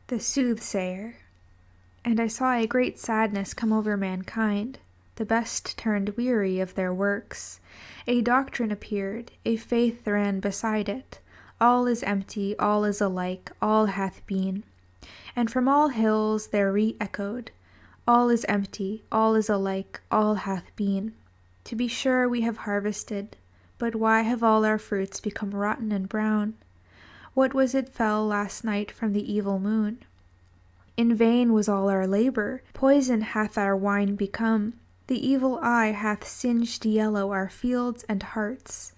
The Soothsayer. And I saw a great sadness come over mankind. The best turned weary of their works. A doctrine appeared, a faith ran beside it. All is empty, all is alike, all hath been. And from all hills there re-echoed, all is empty, all is alike, all hath been. To be sure we have harvested, but why have all our fruits become rotten and brown? What was it fell last night from the evil moon? In vain was all our labor, poison hath our wine become. The evil eye hath singed yellow our fields and hearts.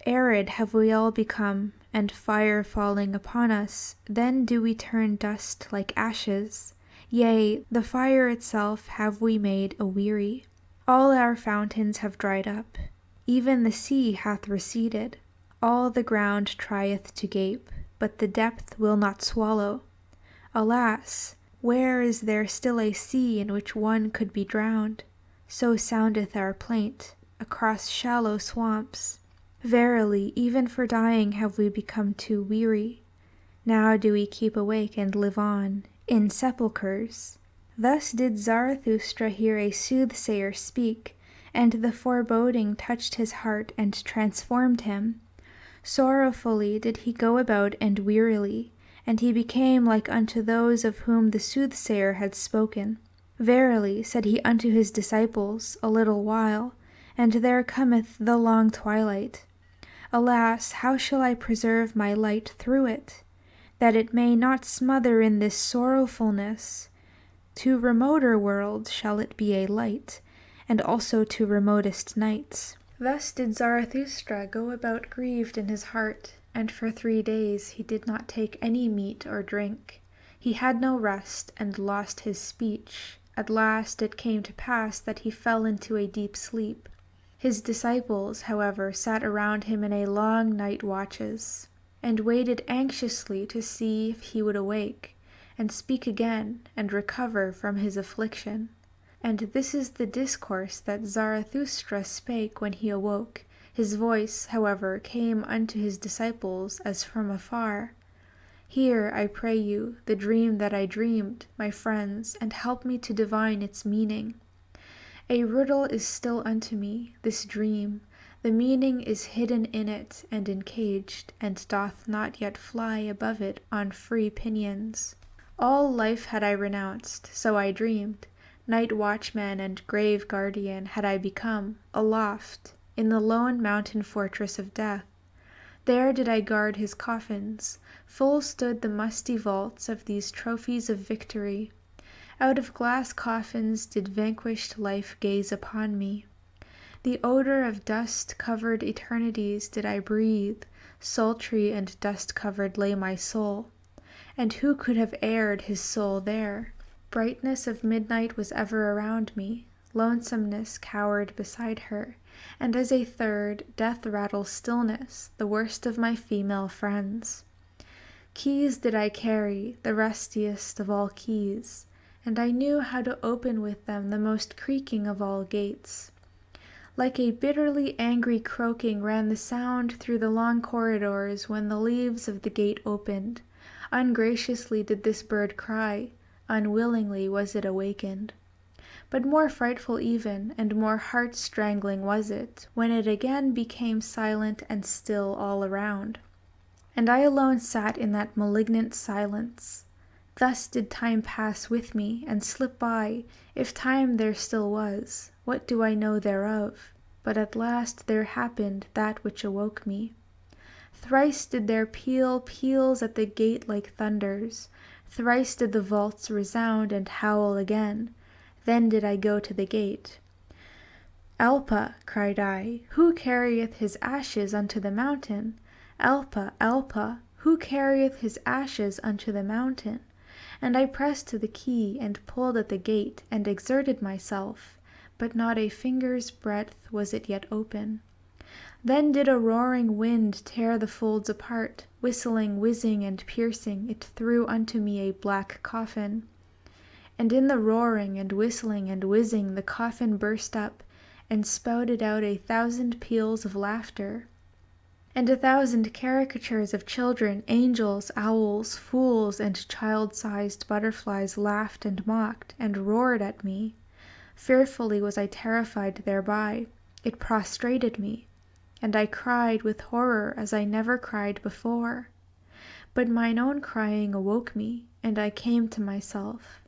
Arid have we all become, and fire falling upon us, then do we turn dust like ashes. Yea, the fire itself have we made aweary. All our fountains have dried up, even the sea hath receded. All the ground trieth to gape, but the depth will not swallow. Alas, where is there still a sea in which one could be drowned? So soundeth our plaint, across shallow swamps. Verily, even for dying have we become too weary. Now do we keep awake and live on, in sepulchres. Thus did Zarathustra hear a soothsayer speak, and the foreboding touched his heart and transformed him. Sorrowfully did he go about and wearily, and he became like unto those of whom the soothsayer had spoken. Verily, said he unto his disciples, a little while, and there cometh the long twilight. Alas, how shall I preserve my light through it, that it may not smother in this sorrowfulness? To remoter worlds shall it be a light, and also to remotest nights. Thus did Zarathustra go about grieved in his heart, and for 3 days he did not take any meat or drink. He had no rest, and lost his speech. At last it came to pass that he fell into a deep sleep. His disciples, however, sat around him in a long night watches, and waited anxiously to see if he would awake, and speak again, and recover from his affliction. And this is the discourse that Zarathustra spake when he awoke. His voice, however, came unto his disciples as from afar. Hear, I pray you, the dream that I dreamed, my friends, and help me to divine its meaning. A riddle is still unto me, this dream. The meaning is hidden in it, and encaged, and doth not yet fly above it on free pinions. All life had I renounced, so I dreamed. Night watchman and grave guardian had I become, aloft, in the lone mountain fortress of death. There did I guard his coffins. Full stood the musty vaults of these trophies of victory. Out of glass coffins did vanquished life gaze upon me. The odor of dust-covered eternities did I breathe. Sultry and dust-covered lay my soul. And who could have aired his soul there? Brightness of midnight was ever around me. Lonesomeness cowered beside her. And as a third, death rattles stillness, the worst of my female friends. Keys did I carry, the rustiest of all keys, and I knew how to open with them the most creaking of all gates. Like a bitterly angry croaking ran the sound through the long corridors when the leaves of the gate opened. Ungraciously did this bird cry, unwillingly was it awakened. But more frightful even, and more heart-strangling was it, when it again became silent and still all around. And I alone sat in that malignant silence. Thus did time pass with me, and slip by, if time there still was. What do I know thereof? But at last there happened that which awoke me. Thrice did there peal peals at the gate like thunders. Thrice did the vaults resound and howl again. Then did I go to the gate. Alpa, cried I, who carrieth his ashes unto the mountain? Alpa, Alpa, who carrieth his ashes unto the mountain? And I pressed to the key, and pulled at the gate, and exerted myself, but not a finger's breadth was it yet open. Then did a roaring wind tear the folds apart, whistling, whizzing, and piercing, it threw unto me a black coffin. And in the roaring and whistling and whizzing the coffin burst up, and spouted out 1,000 peals of laughter, and 1,000 caricatures of children, angels, owls, fools, and child-sized butterflies laughed and mocked and roared at me. Fearfully was I terrified thereby. It prostrated me, and I cried with horror as I never cried before. But mine own crying awoke me, and I came to myself.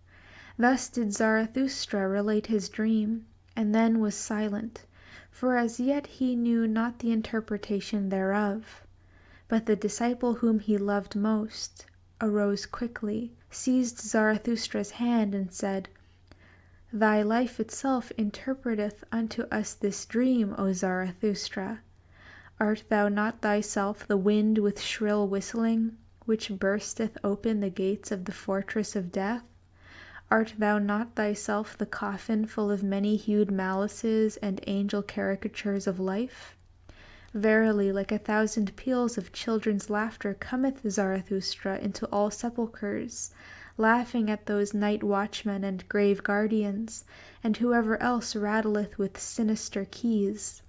Thus did Zarathustra relate his dream, and then was silent, for as yet he knew not the interpretation thereof. But the disciple whom he loved most arose quickly, seized Zarathustra's hand, and said, "Thy life itself interpreteth unto us this dream, O Zarathustra. Art thou not thyself the wind with shrill whistling, which bursteth open the gates of the fortress of death? Art thou not thyself the coffin full of many-hued malices and angel caricatures of life? Verily, like 1,000 peals of children's laughter cometh Zarathustra into all sepulchres, laughing at those night watchmen and grave guardians, and whoever else rattleth with sinister keys.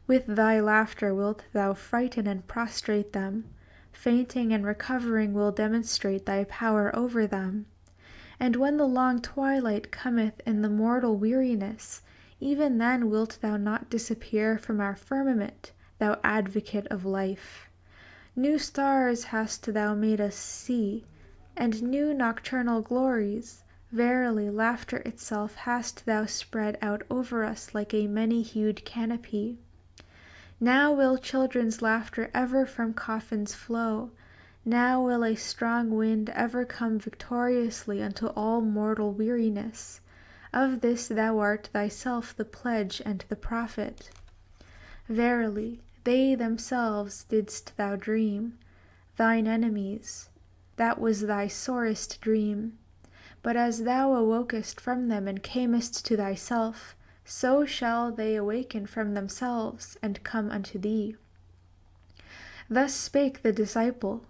With thy laughter wilt thou frighten and prostrate them. Fainting and recovering will demonstrate thy power over them. And when the long twilight cometh in the mortal weariness, even then wilt thou not disappear from our firmament, thou advocate of life. New stars hast thou made us see, and new nocturnal glories. Verily, laughter itself hast thou spread out over us like a many-hued canopy. Now will children's laughter ever from coffins flow. Now will a strong wind ever come victoriously unto all mortal weariness. Of this thou art thyself the pledge and the prophet. Verily, they themselves didst thou dream, thine enemies. That was thy sorest dream. But as thou awokest from them and camest to thyself, so shall they awaken from themselves and come unto thee." Thus spake the disciple,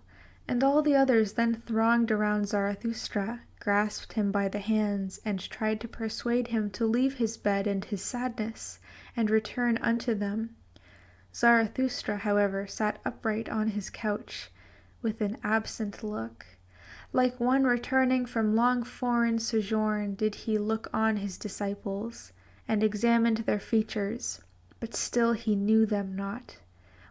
and all the others then thronged around Zarathustra, grasped him by the hands, and tried to persuade him to leave his bed and his sadness, and return unto them. Zarathustra, however, sat upright on his couch, with an absent look. Like one returning from long foreign sojourn did he look on his disciples, and examined their features, but still he knew them not.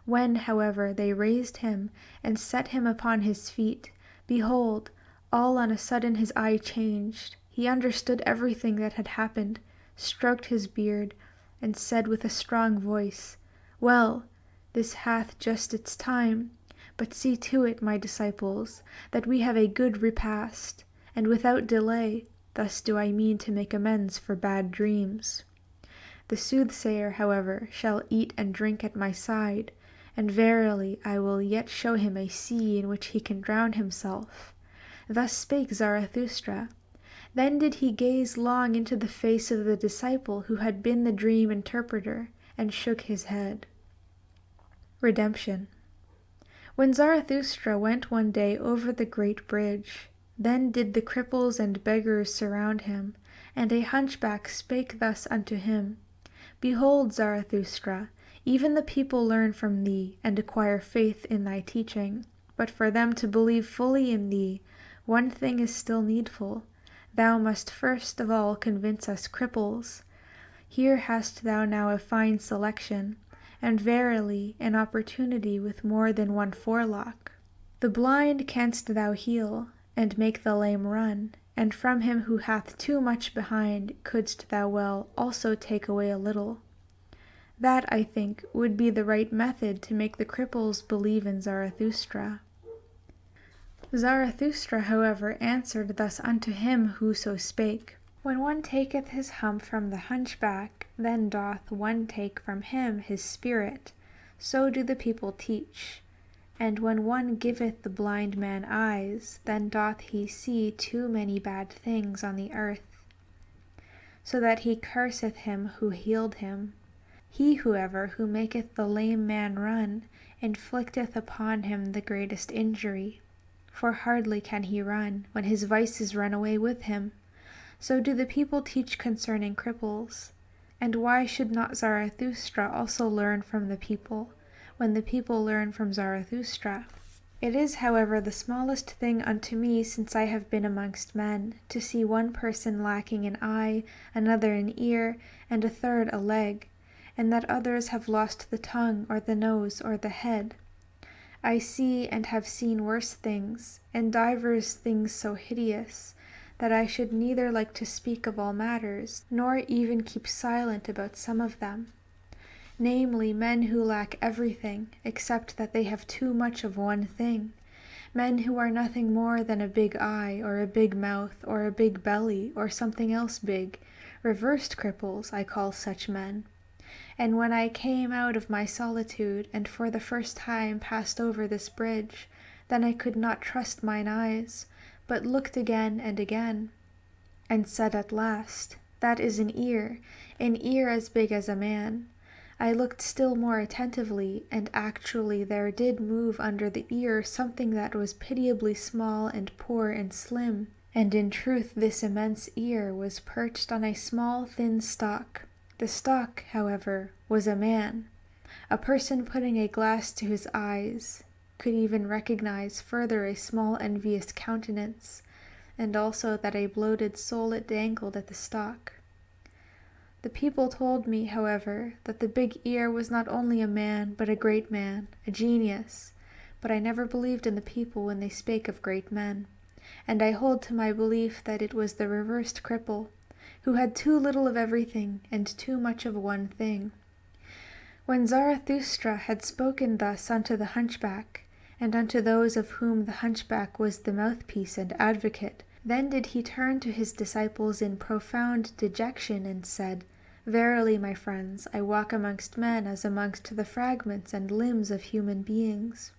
When, however, they raised him, and set him upon his feet, behold, all on a sudden his eye changed. He understood everything that had happened, stroked his beard, and said with a strong voice, "Well, this hath just its time, but see to it, my disciples, that we have a good repast, and without delay. Thus do I mean to make amends for bad dreams. The soothsayer, however, shall eat and drink at my side, and verily I will yet show him a sea in which he can drown himself." Thus spake Zarathustra. Then did he gaze long into the face of the disciple who had been the dream interpreter, and shook his head. Redemption. When Zarathustra went one day over the great bridge, then did the cripples and beggars surround him, and a hunchback spake thus unto him, "Behold, Zarathustra, even the people learn from thee, and acquire faith in thy teaching. But for them to believe fully in thee, one thing is still needful. Thou must first of all convince us cripples. Here hast thou now a fine selection, and verily an opportunity with more than one forelock. The blind canst thou heal, and make the lame run, and from him who hath too much behind couldst thou well also take away a little. That, I think, would be the right method to make the cripples believe in Zarathustra." Zarathustra, however, answered thus unto him who so spake, "When one taketh his hump from the hunchback, then doth one take from him his spirit. So do the people teach. And when one giveth the blind man eyes, then doth he see too many bad things on the earth, so that he curseth him who healed him. He, however, who maketh the lame man run, inflicteth upon him the greatest injury. For hardly can he run, when his vices run away with him. So do the people teach concerning cripples. And why should not Zarathustra also learn from the people, when the people learn from Zarathustra? It is, however, the smallest thing unto me since I have been amongst men, to see one person lacking an eye, another an ear, and a third a leg, and that others have lost the tongue or the nose or the head. I see and have seen worse things, and divers things so hideous, that I should neither like to speak of all matters, nor even keep silent about some of them. Namely, men who lack everything, except that they have too much of one thing, men who are nothing more than a big eye, or a big mouth, or a big belly, or something else big, reversed cripples, I call such men. And when I came out of my solitude, and for the first time passed over this bridge, then I could not trust mine eyes, but looked again and again, and said at last, That is an ear as big as a man. I looked still more attentively, and actually there did move under the ear something that was pitiably small and poor and slim, and in truth this immense ear was perched on a small thin stalk. The stalk, however, was a man. A person putting a glass to his eyes could even recognize further a small envious countenance, and also that a bloated soul it dangled at the stalk. The people told me, however, that the big ear was not only a man, but a great man, a genius, but I never believed in the people when they spake of great men, and I hold to my belief that it was the reversed cripple, who had too little of everything, and too much of one thing. When Zarathustra had spoken thus unto the hunchback, and unto those of whom the hunchback was the mouthpiece and advocate, then did he turn to his disciples in profound dejection, and said, Verily, my friends, I walk amongst men as amongst the fragments and limbs of human beings.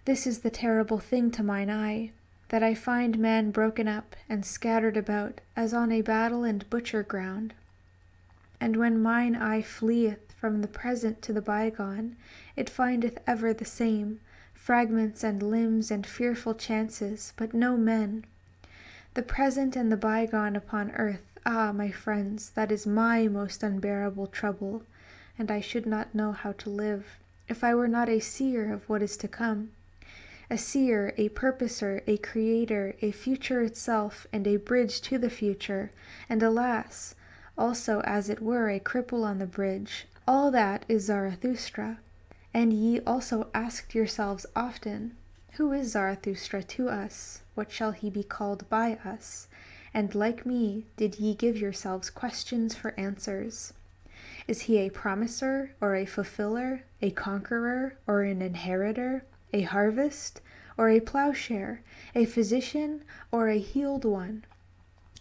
This is the terrible thing to mine eye, that I find man broken up and scattered about, as on a battle and butcher ground. And when mine eye fleeth from the present to the bygone, it findeth ever the same, fragments and limbs and fearful chances, but no men. The present and the bygone upon earth, ah, my friends, that is my most unbearable trouble, and I should not know how to live, if I were not a seer of what is to come. A seer, a purposer, a creator, a future itself, and a bridge to the future, and alas, also as it were a cripple on the bridge. All that is Zarathustra. And ye also asked yourselves often, Who is Zarathustra to us? What shall he be called by us? And like me, did ye give yourselves questions for answers? Is he a promiser, or a fulfiller, a conqueror, or an inheritor, a harvest, or a plowshare, a physician, or a healed one?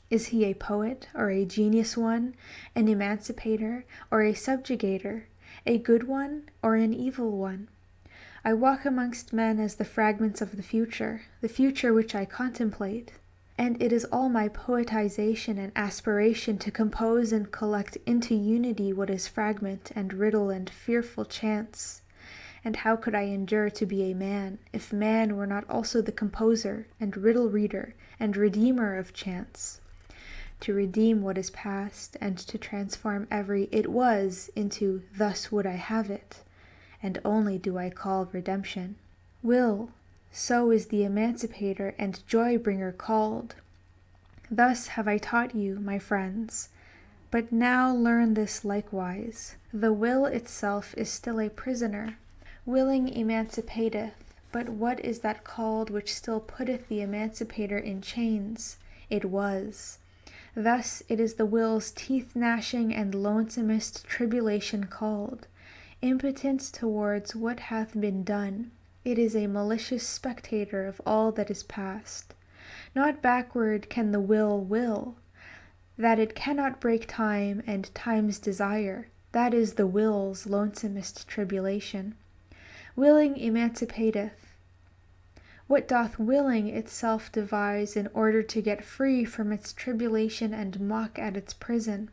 Is he a poet, or a genius one, an emancipator, or a subjugator, a good one, or an evil one? I walk amongst men as the fragments of the future which I contemplate, and it is all my poetization and aspiration to compose and collect into unity what is fragment and riddle and fearful chance. And how could I endure to be a man, if man were not also the composer and riddle reader and redeemer of chance? To redeem what is past, and to transform every "it was" into "thus would I have it," and only do I call redemption. Will, so is the emancipator and joy-bringer called. Thus have I taught you, my friends. But now learn this likewise. The will itself is still a prisoner. Willing emancipateth, but what is that called which still putteth the emancipator in chains? It was. Thus it is the will's teeth-gnashing and lonesomest tribulation called, impotent towards what hath been done. It is a malicious spectator of all that is past. Not backward can the will, that it cannot break time and time's desire. That is the will's lonesomest tribulation. Willing emancipateth. What doth willing itself devise in order to get free from its tribulation and mock at its prison?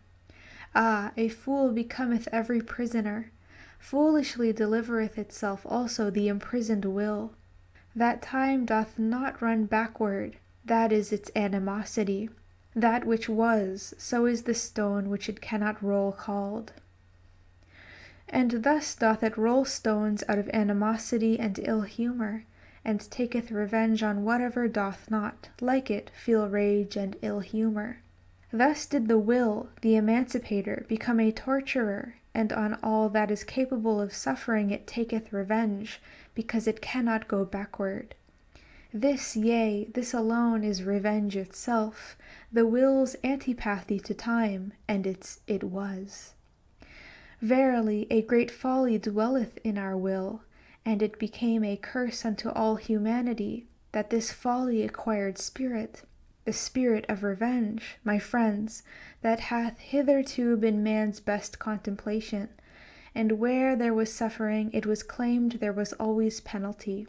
Ah, a fool becometh every prisoner. Foolishly delivereth itself also the imprisoned will. That time doth not run backward, that is its animosity. That which was, so is the stone which it cannot roll called. And thus doth it roll stones out of animosity and ill humour, and taketh revenge on whatever doth not, like it, feel rage and ill humour. Thus did the will, the emancipator, become a torturer, and on all that is capable of suffering it taketh revenge, because it cannot go backward. This, yea, this alone is revenge itself, the will's antipathy to time, and its it was. Verily, a great folly dwelleth in our will, and it became a curse unto all humanity, that this folly acquired spirit, the spirit of revenge, my friends, that hath hitherto been man's best contemplation, and where there was suffering it was claimed there was always penalty.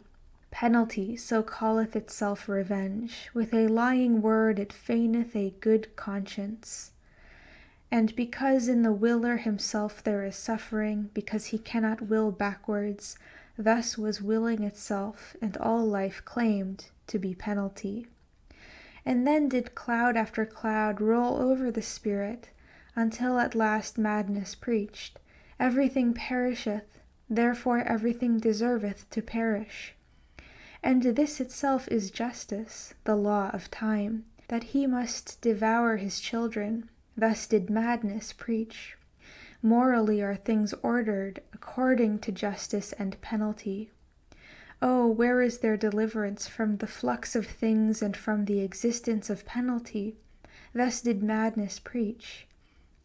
Penalty, so calleth itself revenge, with a lying word it feigneth a good conscience. And because in the willer himself there is suffering, because he cannot will backwards, thus was willing itself and all life claimed to be penalty. And then did cloud after cloud roll over the spirit, until at last madness preached, everything perisheth, therefore everything deserveth to perish. And this itself is justice, the law of time, that he must devour his children. Thus did madness preach. Morally are things ordered according to justice and penalty. Oh, where is their deliverance from the flux of things and from the existence of penalty? Thus did madness preach.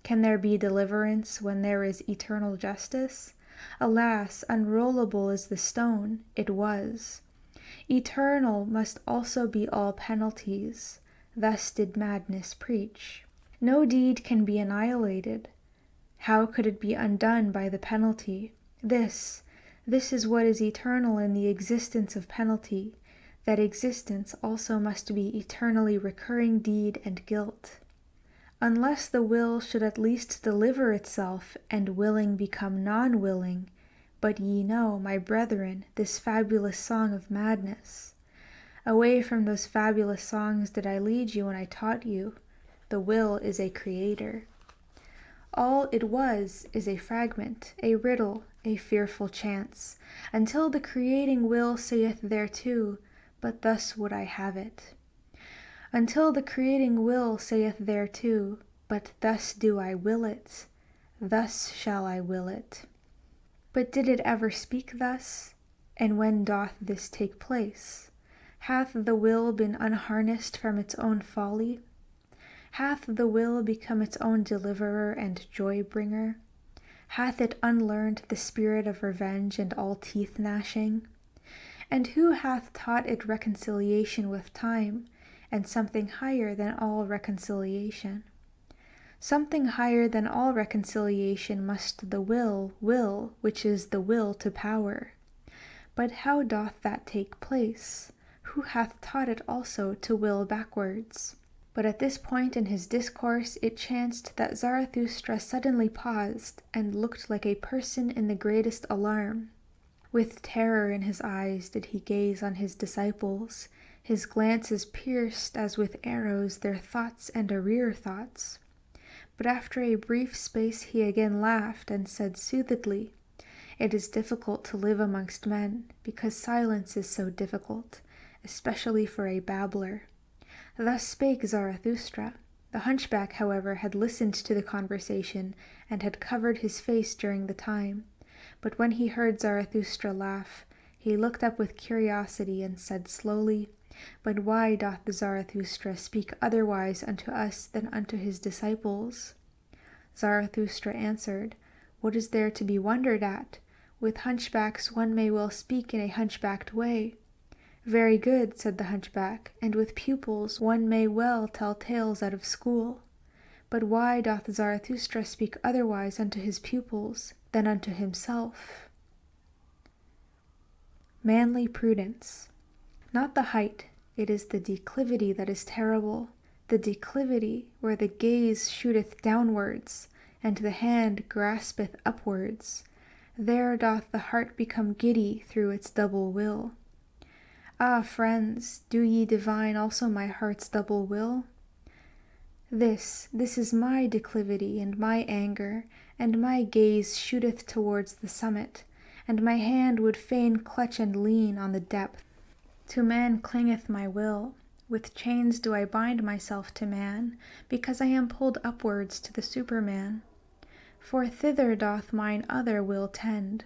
Can there be deliverance when there is eternal justice? Alas, unrollable is the stone, it was. Eternal must also be all penalties. Thus did madness preach. No deed can be annihilated. How could it be undone by the penalty? This is what is eternal in the existence of penalty, that existence also must be eternally recurring deed and guilt. Unless the will should at least deliver itself, and willing become non-willing, but ye know, my brethren, this fabulous song of madness. Away from those fabulous songs did I lead you when I taught you. The will is a creator. All it was is a fragment, a riddle, a fearful chance, until the creating will saith thereto, but thus would I have it. Until the creating will saith thereto, but thus do I will it, thus shall I will it. But did it ever speak thus? And when doth this take place? Hath the will been unharnessed from its own folly? Hath the will become its own deliverer and joy-bringer? Hath it unlearned the spirit of revenge and all teeth-gnashing? And who hath taught it reconciliation with time, and something higher than all reconciliation? Something higher than all reconciliation must the will, which is the will to power. But how doth that take place? Who hath taught it also to will backwards? But at this point in his discourse it chanced that Zarathustra suddenly paused, and looked like a person in the greatest alarm. With terror in his eyes did he gaze on his disciples, his glances pierced as with arrows their thoughts and arrear thoughts. But after a brief space he again laughed, and said soothedly, "It is difficult to live amongst men, because silence is so difficult, especially for a babbler." Thus spake Zarathustra. The hunchback, however, had listened to the conversation, and had covered his face during the time. But when he heard Zarathustra laugh, he looked up with curiosity, and said slowly, "But why doth Zarathustra speak otherwise unto us than unto his disciples?" Zarathustra answered, "What is there to be wondered at? With hunchbacks one may well speak in a hunchbacked way." "Very good," said the hunchback, "and with pupils one may well tell tales out of school. But why doth Zarathustra speak otherwise unto his pupils than unto himself?" Manly prudence. Not the height, it is the declivity that is terrible, the declivity where the gaze shooteth downwards, and the hand graspeth upwards. There doth the heart become giddy through its double will. Ah, friends, do ye divine also my heart's double will? This is my declivity and my anger, and my gaze shooteth towards the summit, and my hand would fain clutch and lean on the depth. To man clingeth my will, with chains do I bind myself to man, because I am pulled upwards to the Superman. For thither doth mine other will tend,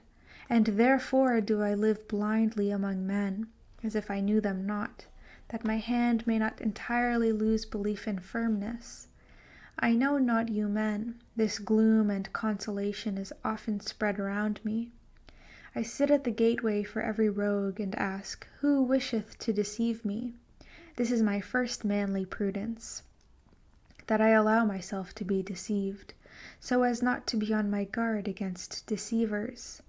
and therefore do I live blindly among men, as if I knew them not, that my hand may not entirely lose belief in firmness. I know not you men, this gloom and consolation is often spread around me. I sit at the gateway for every rogue, and ask, who wisheth to deceive me? This is my first manly prudence, that I allow myself to be deceived, so as not to be on my guard against deceivers.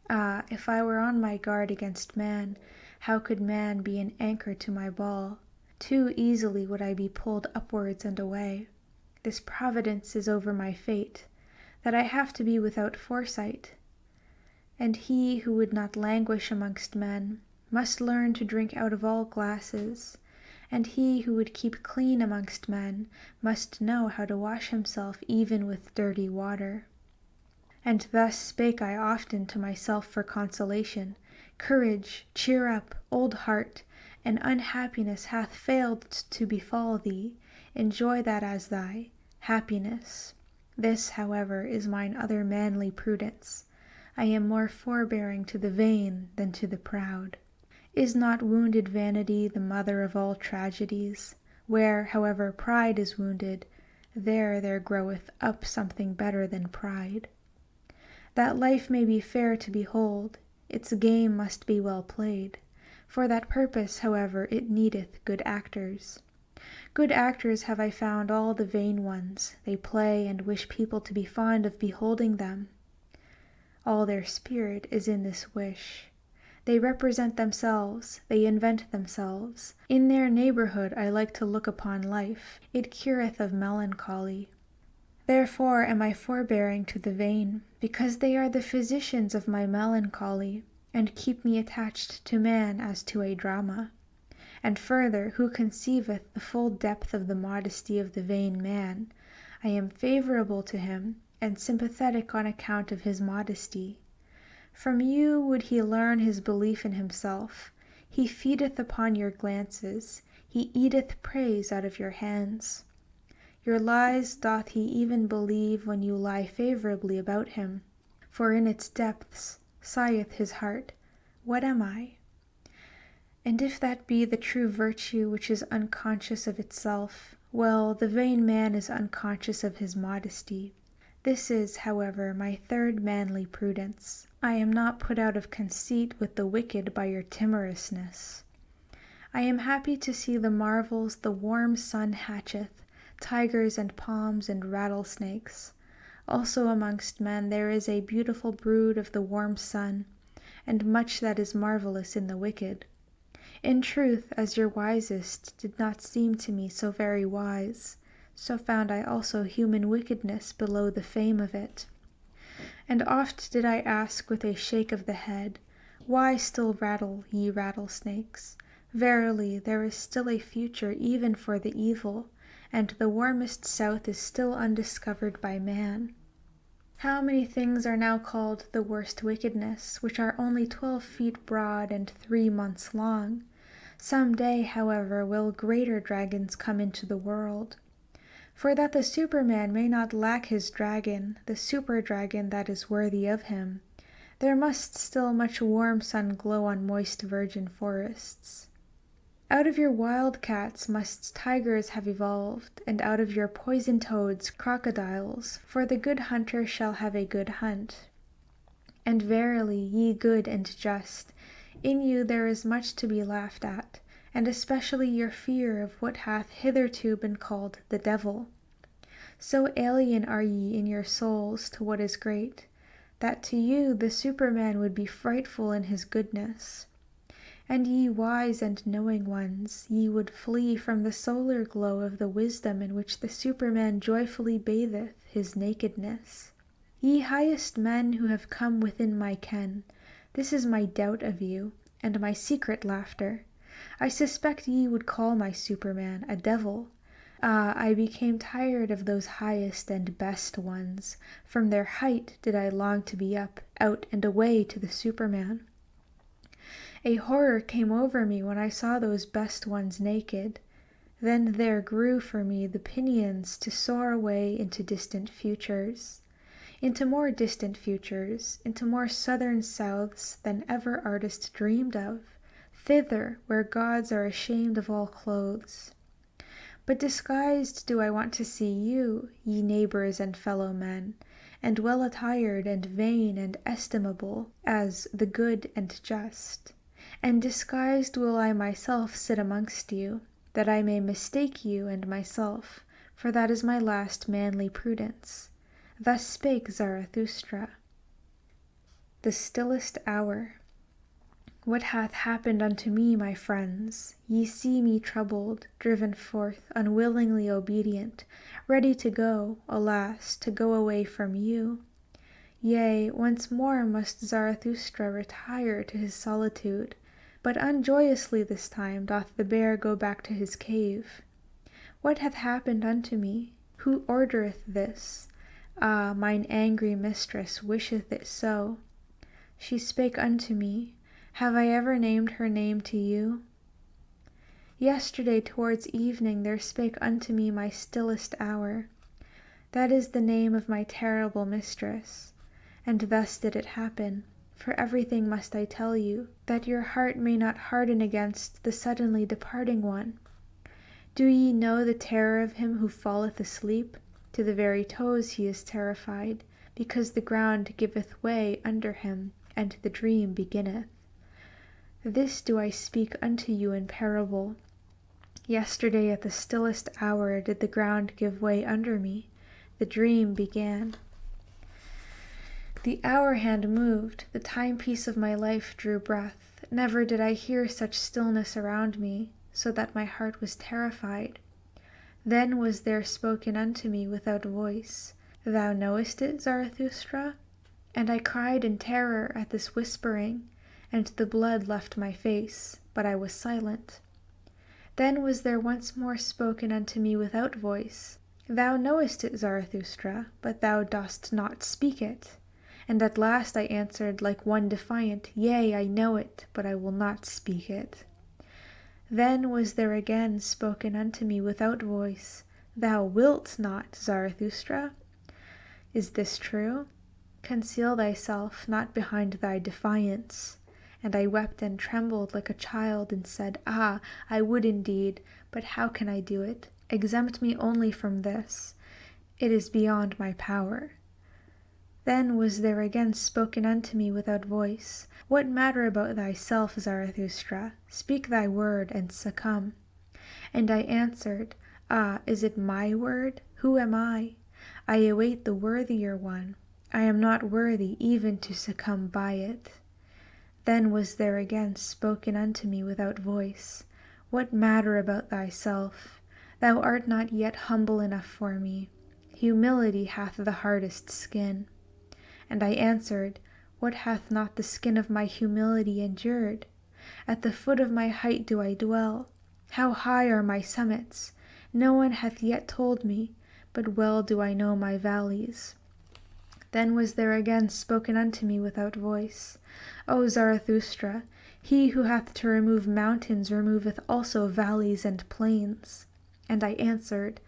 Ah, if I were on my guard against man, how could man be an anchor to my ball? Too easily would I be pulled upwards and away. This providence is over my fate, that I have to be without foresight. And he who would not languish amongst men must learn to drink out of all glasses, and he who would keep clean amongst men must know how to wash himself even with dirty water. And thus spake I often to myself for consolation, Courage, cheer up, old heart, an unhappiness hath failed to befall thee, enjoy that as thy happiness. This, however, is mine other manly prudence. I am more forbearing to the vain than to the proud. Is not wounded vanity the mother of all tragedies? Where, however, pride is wounded, there groweth up something better than pride. That life may be fair to behold, its game must be well played. For that purpose, however, it needeth good actors. Good actors have I found all the vain ones, they play and wish people to be fond of beholding them. All their spirit is in this wish. They represent themselves, they invent themselves. In their neighborhood I like to look upon life, it cureth of melancholy. Therefore am I forbearing to the vain, because they are the physicians of my melancholy, and keep me attached to man as to a drama. And further, who conceiveth the full depth of the modesty of the vain man? I am favorable to him, and sympathetic on account of his modesty. From you would he learn his belief in himself. He feedeth upon your glances, he eateth praise out of your hands. Your lies doth he even believe when you lie favorably about him, for in its depths sigheth his heart, What am I? And if that be the true virtue which is unconscious of itself, well, the vain man is unconscious of his modesty. This is, however, my third manly prudence. I am not put out of conceit with the wicked by your timorousness. I am happy to see the marvels the warm sun hatcheth, tigers and palms and rattlesnakes. Also amongst men there is a beautiful brood of the warm sun, and much that is marvelous in the wicked. In truth, as your wisest did not seem to me so very wise, so found I also human wickedness below the fame of it. And oft did I ask with a shake of the head, Why still rattle, ye rattlesnakes? Verily, there is still a future even for the evil, and the warmest south is still undiscovered by man. How many things are now called the worst wickedness, which are only 12 feet broad and 3 months long? Some day, however, will greater dragons come into the world. For that the Superman may not lack his dragon, the super-dragon that is worthy of him, there must still much warm sun glow on moist virgin forests. Out of your wildcats must tigers have evolved, and out of your poison toads crocodiles, for the good hunter shall have a good hunt. And verily, ye good and just, in you there is much to be laughed at, and especially your fear of what hath hitherto been called the devil. So alien are ye in your souls to what is great, that to you the Superman would be frightful in his goodness. And ye wise and knowing ones, ye would flee from the solar glow of the wisdom in which the Superman joyfully batheth his nakedness. Ye highest men who have come within my ken, this is my doubt of you, and my secret laughter. I suspect ye would call my Superman a devil. Ah, I became tired of those highest and best ones. From their height did I long to be up, out and away to the Superman. A horror came over me when I saw those best ones naked. Then there grew for me the pinions to soar away into distant futures. Into more distant futures, into more southern souths than ever artist dreamed of, thither where gods are ashamed of all clothes. But disguised do I want to see you, ye neighbours and fellow men, and well attired and vain and estimable as the good and just. And disguised will I myself sit amongst you, that I may mistake you and myself, for that is my last manly prudence. Thus spake Zarathustra. The stillest hour. What hath happened unto me, my friends? Ye see me troubled, driven forth, unwillingly obedient, ready to go, alas, to go away from you. Yea, once more must Zarathustra retire to his solitude, but unjoyously this time doth the bear go back to his cave. What hath happened unto me? Who ordereth this? Ah, mine angry mistress wisheth it so. She spake unto me. Have I ever named her name to you? Yesterday towards evening there spake unto me my stillest hour. That is the name of my terrible mistress. And thus did it happen, for everything must I tell you, that your heart may not harden against the suddenly departing one. Do ye know the terror of him who falleth asleep? To the very toes he is terrified, because the ground giveth way under him, and the dream beginneth. This do I speak unto you in parable. Yesterday at the stillest hour did the ground give way under me. The dream began. The hour hand moved, the timepiece of my life drew breath. Never did I hear such stillness around me, so that my heart was terrified. Then was there spoken unto me without voice, Thou knowest it, Zarathustra? And I cried in terror at this whispering, and the blood left my face, but I was silent. Then was there once more spoken unto me without voice, Thou knowest it, Zarathustra, but thou dost not speak it. And at last I answered like one defiant, Yea, I know it, but I will not speak it. Then was there again spoken unto me without voice, Thou wilt not, Zarathustra? Is this true? Conceal thyself not behind thy defiance. And I wept and trembled like a child, and said, Ah, I would indeed, but how can I do it? Exempt me only from this. It is beyond my power. Then was there again spoken unto me without voice, What matter about thyself, Zarathustra? Speak thy word, and succumb. And I answered, Ah, is it my word? Who am I? I await the worthier one. I am not worthy even to succumb by it. Then was there again spoken unto me without voice, What matter about thyself? Thou art not yet humble enough for me. Humility hath the hardest skin. And I answered, What hath not the skin of my humility endured? At the foot of my height do I dwell. How high are my summits? No one hath yet told me, but well do I know my valleys. Then was there again spoken unto me without voice, O Zarathustra, he who hath to remove mountains removeth also valleys and plains. And I answered,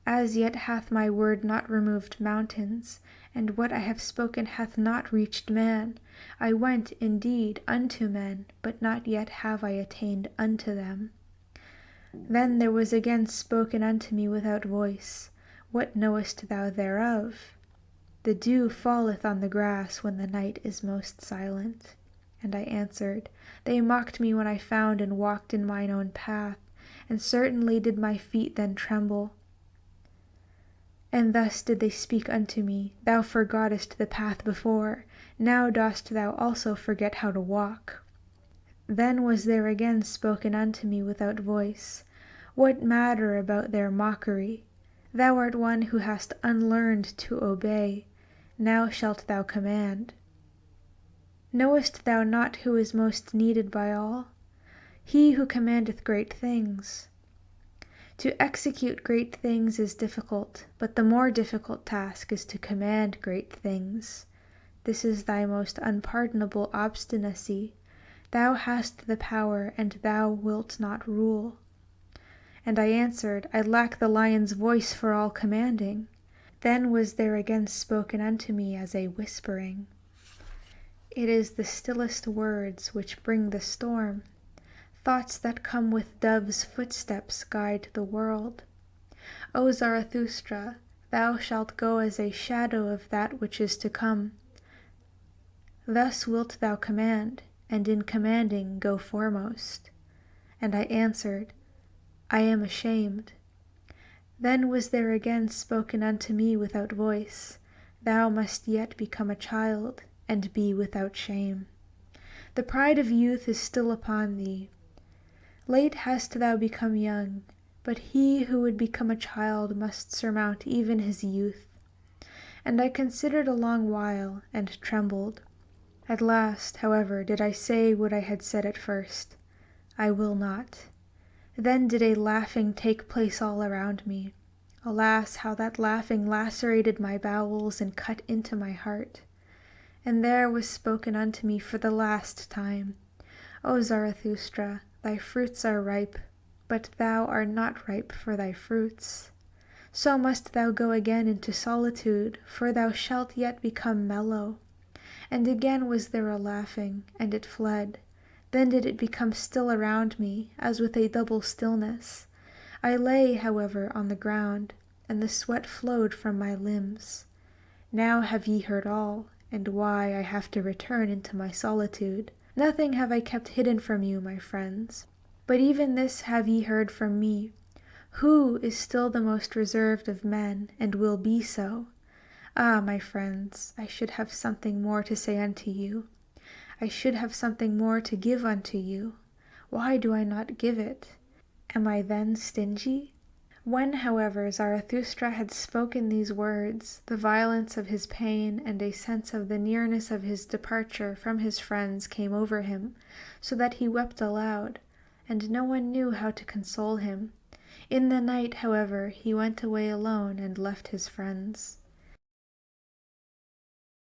As yet hath my word not removed mountains, and what I have spoken hath not reached man. I went, indeed, unto men, but not yet have I attained unto them. Then there was again spoken unto me without voice, What knowest thou thereof? The dew falleth on the grass when the night is most silent. And I answered, They mocked me when I found and walked in mine own path, and certainly did my feet then tremble. And thus did they speak unto me, Thou forgottest the path before, now dost thou also forget how to walk. Then was there again spoken unto me without voice, What matter about their mockery? Thou art one who hast unlearned to obey, now shalt thou command. Knowest thou not who is most needed by all? He who commandeth great things. To execute great things is difficult, but the more difficult task is to command great things. This is thy most unpardonable obstinacy. Thou hast the power, and thou wilt not rule. And I answered, I lack the lion's voice for all commanding. Then was there again spoken unto me as a whispering. It is the stillest words which bring the storm. Thoughts that come with dove's footsteps guide the world. O Zarathustra, thou shalt go as a shadow of that which is to come. Thus wilt thou command, and in commanding go foremost. And I answered, I am ashamed. Then was there again spoken unto me without voice, Thou must yet become a child, and be without shame. The pride of youth is still upon thee. Late hast thou become young, but he who would become a child must surmount even his youth. And I considered a long while, and trembled. At last, however, did I say what I had said at first, I will not. Then did a laughing take place all around me. Alas, how that laughing lacerated my bowels and cut into my heart. And there was spoken unto me for the last time, O Zarathustra, thy fruits are ripe, but thou art not ripe for thy fruits. So must thou go again into solitude, for thou shalt yet become mellow. And again was there a laughing, and it fled. Then did it become still around me, as with a double stillness. I lay, however, on the ground, and the sweat flowed from my limbs. Now have ye heard all, and why I have to return into my solitude. Nothing have I kept hidden from you, my friends. But even this have ye heard from me. Who is still the most reserved of men, and will be so? Ah, my friends, I should have something more to say unto you. I should have something more to give unto you. Why do I not give it? Am I then stingy? When, however, Zarathustra had spoken these words, the violence of his pain and a sense of the nearness of his departure from his friends came over him, so that he wept aloud, and no one knew how to console him. In the night, however, he went away alone and left his friends.